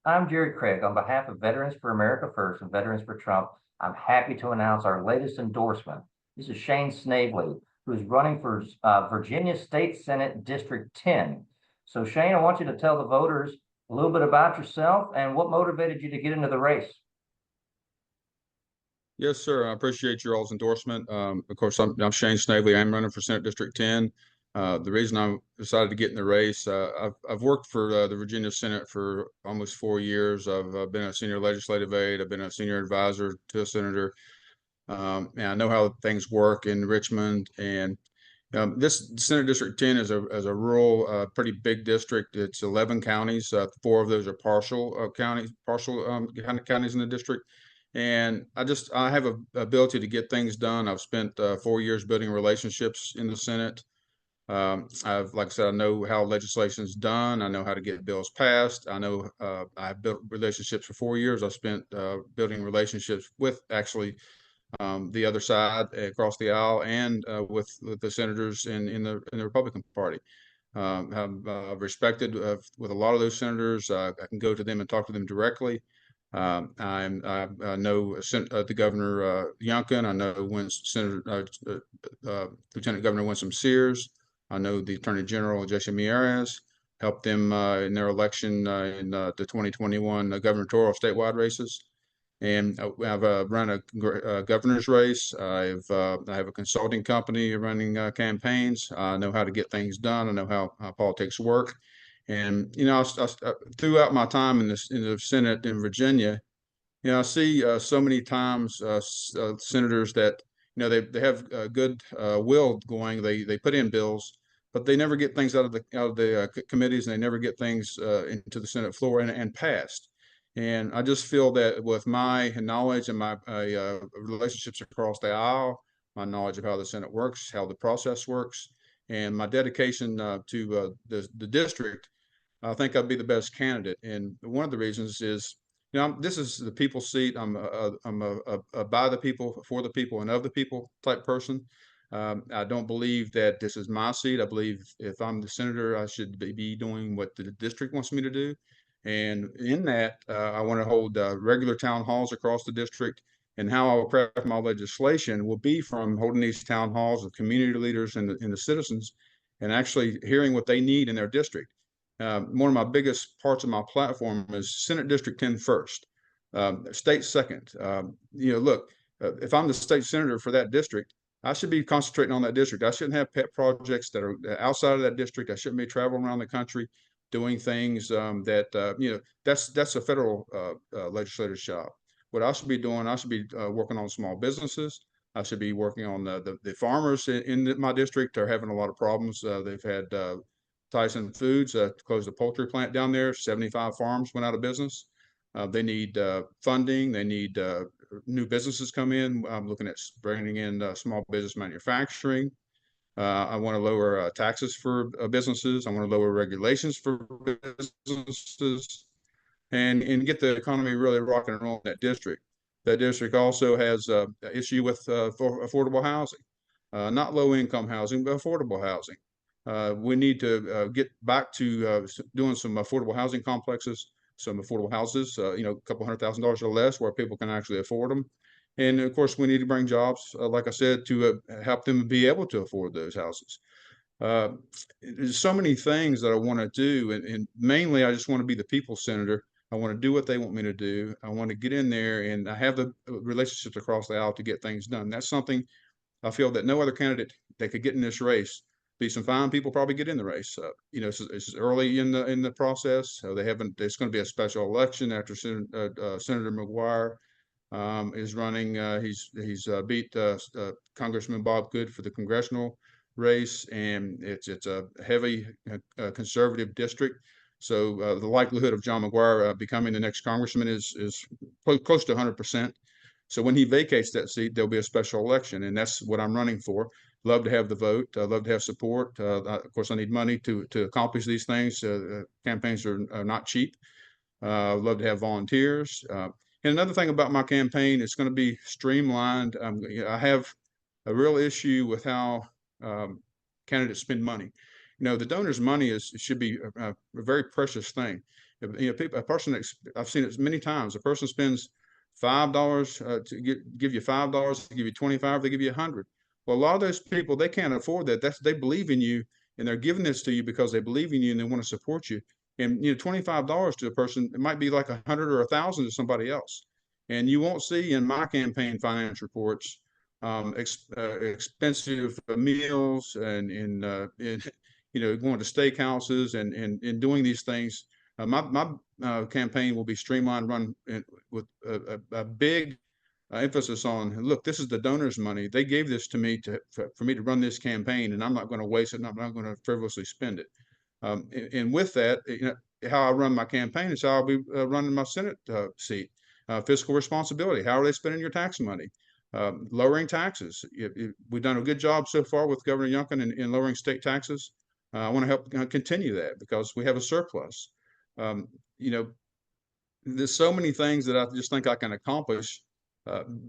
I'm Jerry Craig. On behalf of Veterans for America First and Veterans for Trump, I'm happy to announce our latest endorsement. This is Shayne Snavely, who is running for Virginia State Senate District 10. So, Shayne, I want you to tell the voters a little bit about yourself and what motivated you to get into the race. Yes, sir. I appreciate your all's endorsement. Of course, I'm Shayne Snavely. I'm running for Senate District 10. The reason I decided to get in the race, I've worked for the Virginia Senate for almost 4 years. I've been a senior legislative aide. I've been a senior advisor to a senator, and I know how things work in Richmond. And this Senate District 10 is a rural, pretty big district. It's 11 counties. 4 of those are partial counties, partial kind of counties in the district. And I have a ability to get things done. I've spent 4 years building relationships in the Senate. Like I said, I know how legislation's done. I know how to get bills passed. I know I've built relationships for 4 years. I spent building relationships with actually the other side across the aisle and with the senators in the Republican Party. I've respected with a lot of those senators. I can go to them and talk to them directly. I know the Governor Youngkin. I know Lieutenant Governor Winsome Sears. I know the Attorney General Jason Miyares. Helped them in their election in the 2021 gubernatorial statewide races. And I've run a governor's race. I have a consulting company running campaigns. I know how to get things done. I know how politics work. And throughout my time in the Senate in Virginia, I see so many times senators that they have good will going. They put in bills, but they never get things out of the committees, and they never get things into the Senate floor and passed. And I just feel that with my knowledge and my relationships across the aisle, my knowledge of how the Senate works, how the process works, and my dedication to the district, I think I'd be the best candidate. And one of the reasons is, this is the people's seat. I'm a by the people, for the people, and of the people type person. I don't believe that this is my seat. I believe if I'm the senator, I should be doing what the district wants me to do. And in that, I want to hold regular town halls across the district. And how I will craft my legislation will be from holding these town halls with community leaders and the citizens, and actually hearing what they need in their district. One of my biggest parts of my platform is Senate District 10 first, state second. Look, if I'm the state senator for that district, I should be concentrating on that district. I shouldn't have pet projects that are outside of that district. I shouldn't be traveling around the country doing things that's a federal legislator's job. What I should be doing, I should be working on small businesses. I should be working on the farmers in my district are having a lot of problems. They've had Tyson Foods closed a poultry plant down there. 75 farms went out of business. They need funding. They need new businesses come in. I'm looking at bringing in small business manufacturing. I want to lower taxes for businesses. I want to lower regulations for businesses, and get the economy really rocking and rolling in that district. That district also has an issue with affordable housing, not low income housing, but affordable housing. We need to get back to doing some affordable housing complexes, some affordable houses, a couple $100,000 or less where people can actually afford them. And of course, we need to bring jobs, like I said, to help them be able to afford those houses. Uh, there's so many things that I want to do, and mainly I just want to be the people's senator. I want to do what they want me to do. I want to get in there, and I have the relationships across the aisle to get things done. That's something I feel that no other candidate that could get in this race. Be some fine people probably get in the race. It's early in the process. They haven't. There's going to be a special election after Senator McGuire is running. He's beat Congressman Bob Good for the congressional race, and it's a heavy conservative district. So the likelihood of John McGuire becoming the next congressman is close to 100%. So when he vacates that seat, there'll be a special election, and that's what I'm running for. Love to have the vote. Love to have support. Of course, I need money to accomplish these things. Campaigns are not cheap. Love to have volunteers. And another thing about my campaign, it's going to be streamlined. I have a real issue with how candidates spend money. The donor's money should be a very precious thing. People, I've seen it many times. A person spends $5 give you $5, to give you 25, they give you 100. Well, a lot of those people, they can't afford that. They believe in you, and they're giving this to you because they believe in you and they want to support you. And $25 to a person, it might be like 100 or 1,000 to somebody else. And you won't see in my campaign finance reports expensive meals and going to steakhouses and doing these things. My campaign will be streamlined, run with a big emphasis on, look, this is the donors' money. They gave this to me for me to run this campaign, and I'm not going to waste it, and I'm not going to frivolously spend it. And with that, how I run my campaign is how I'll be running my Senate seat. Fiscal responsibility. How are they spending your tax money? Lowering taxes. We've done a good job so far with Governor Youngkin in lowering state taxes. I want to help continue that because we have a surplus. Um, you know, there's so many things that I just think I can accomplish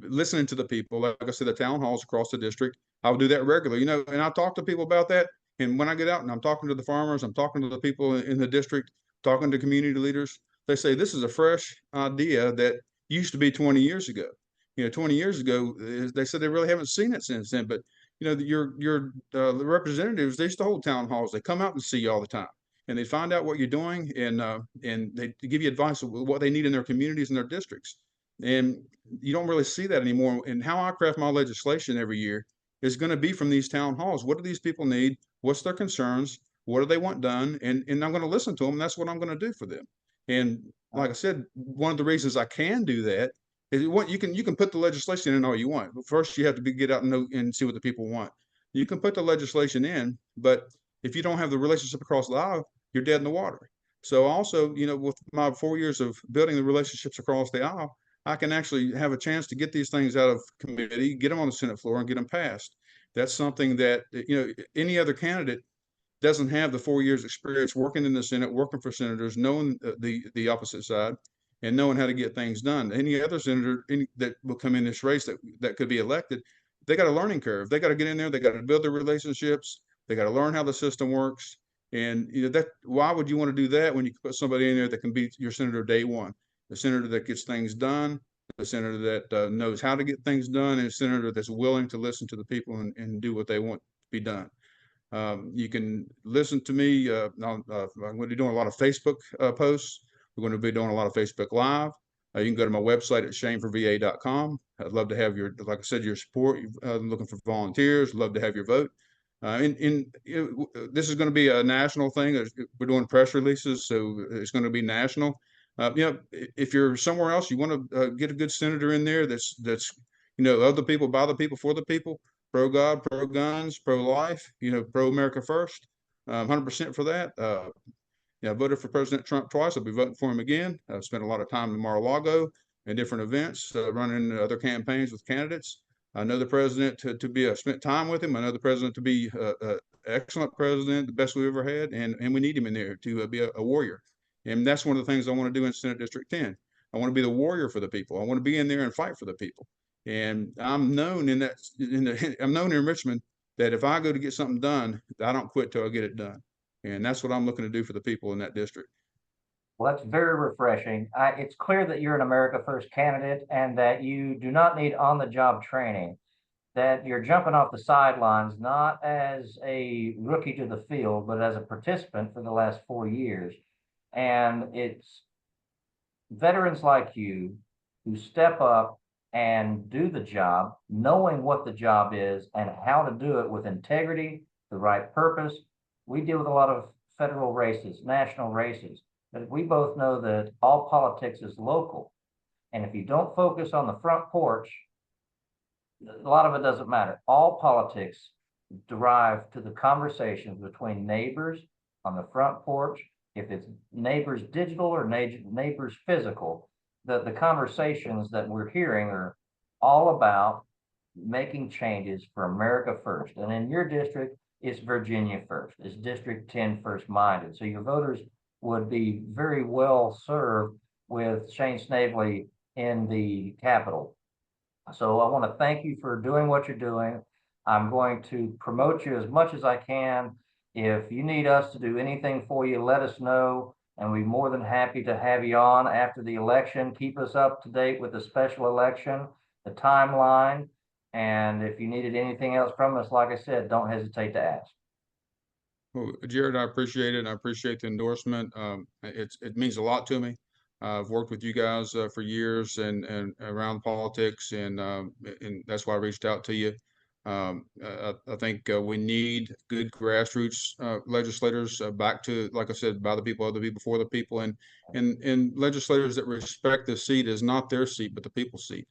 listening to the people. Like I said, the town halls across the district, I'll do that regularly, and I talk to people about that. And when I get out and I'm talking to the farmers, I'm talking to the people in the district, talking to community leaders, they say, this is a fresh idea that used to be 20 years ago. 20 years ago, they said they really haven't seen it since then. But, the representatives, they used to hold town halls. They come out and see you all the time, and they find out what you're doing, and they give you advice of what they need in their communities and their districts. And you don't really see that anymore. And how I craft my legislation every year is going to be from these town halls. What do these people need? What's their concerns? What do they want done? And I'm going to listen to them. That's what I'm going to do for them. And like I said, one of the reasons I can do that is what you can put the legislation in all you want. But first, you have to get out and know and see what the people want. You can put the legislation in, but if you don't have the relationship across the aisle, you're dead in the water. So also, with my 4 years of building the relationships across the aisle, I can actually have a chance to get these things out of committee, get them on the Senate floor, and get them passed. That's something that any other candidate doesn't have the 4 years experience working in the Senate, working for senators, knowing the opposite side, and knowing how to get things done. Any other senator that will come in this race that could be elected, they got a learning curve. They got to get in there. They got to build their relationships. They got to learn how the system works. And that why would you want to do that when you put somebody in there that can be your senator day one, the senator that gets things done, the senator that knows how to get things done, and a senator that's willing to listen to the people and do what they want to be done. You can listen to me. I'm going to be doing a lot of Facebook posts. We're going to be doing a lot of Facebook Live. You can go to my website at shayneforva.com. I'd love to have like I said, your support. I'm looking for volunteers. Love to have your vote. This is going to be a national thing. We're doing press releases, so it's going to be national. If you're somewhere else, you want to get a good senator in there that's of the people, by the people, for the people, pro God, pro guns, pro life, pro America first, 100% for that. I voted for President Trump twice. I'll be voting for him again. I've spent a lot of time in Mar-a-Lago and different events, running other campaigns with candidates. I know the president spent time with him. I know the president to be an excellent president, the best we ever had, and we need him in there to be a warrior. And that's one of the things I want to do in Senate District 10. I want to be the warrior for the people. I want to be in there and fight for the people. And I'm known I'm known in Richmond that if I go to get something done, I don't quit till I get it done. And that's what I'm looking to do for the people in that district. Well, that's very refreshing. It's clear that you're an America First candidate and that you do not need on-the-job training, that you're jumping off the sidelines, not as a rookie to the field, but as a participant for the last 4 years. And it's veterans like you who step up and do the job, knowing what the job is and how to do it with integrity, the right purpose. We deal with a lot of federal races, national races, but we both know that all politics is local. And if you don't focus on the front porch, a lot of it doesn't matter. All politics derive to the conversations between neighbors on the front porch. If it's neighbors digital or neighbors physical, the conversations that we're hearing are all about making changes for America first. And in your district, it's Virginia first. It's District 10 first minded. So your voters would be very well served with Shayne Snavely in the Capitol. So I want to thank you for doing what you're doing. I'm going to promote you as much as I can. If you need us to do anything for you, let us know. and we're more than happy to have you on after the election. Keep us up to date with the special election, the timeline, and if you needed anything else from us, like I said, don't hesitate to ask. Well, Jared, I appreciate it. And I appreciate the endorsement. It means a lot to me. I've worked with you guys for years and around politics, and that's why I reached out to you. I think we need good grassroots legislators back to, like I said, by the people, of the people, for the people, and legislators that respect the seat as not their seat, but the people's seat.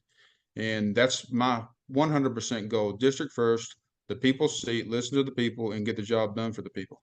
And that's my 100% goal. District first, the people's seat, listen to the people, and get the job done for the people.